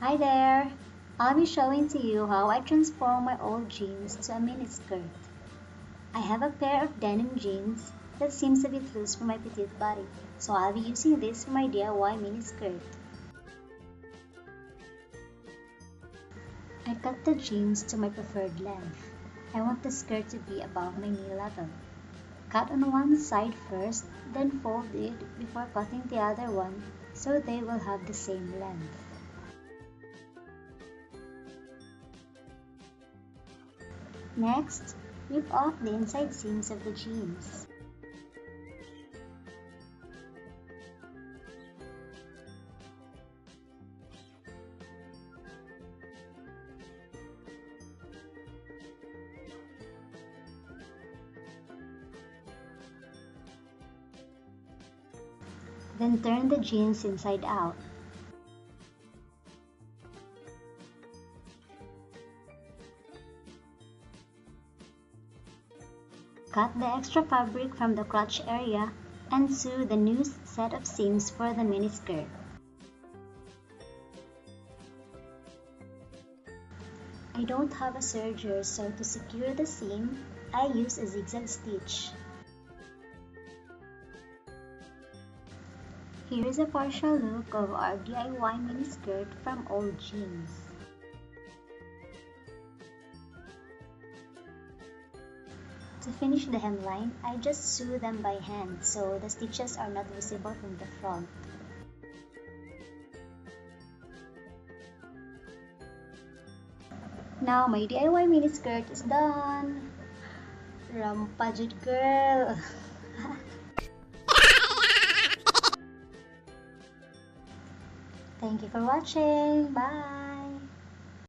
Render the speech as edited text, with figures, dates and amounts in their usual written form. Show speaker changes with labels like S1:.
S1: Hi there! I'll be showing to you how I transform my old jeans to a miniskirt. I have a pair of denim jeans that seems a bit loose for my petite body, so I'll be using this for my DIY miniskirt. I cut the jeans to my preferred length. I want the skirt to be above my knee level. Cut on one side first, then fold it before cutting the other one so they will have the same length. Next, rip off the inside seams of the jeans. Then turn the jeans inside out. Cut the extra fabric from the crotch area and sew the new set of seams for the miniskirt. I don't have a serger, so to secure the seam, I use a zigzag stitch. Here is a partial look of our DIY miniskirt from old jeans. To finish the hemline, I just sew them by hand so the stitches are not visible from the front. Now my DIY miniskirt is done! Rampaged girl! Thank you for watching! Bye!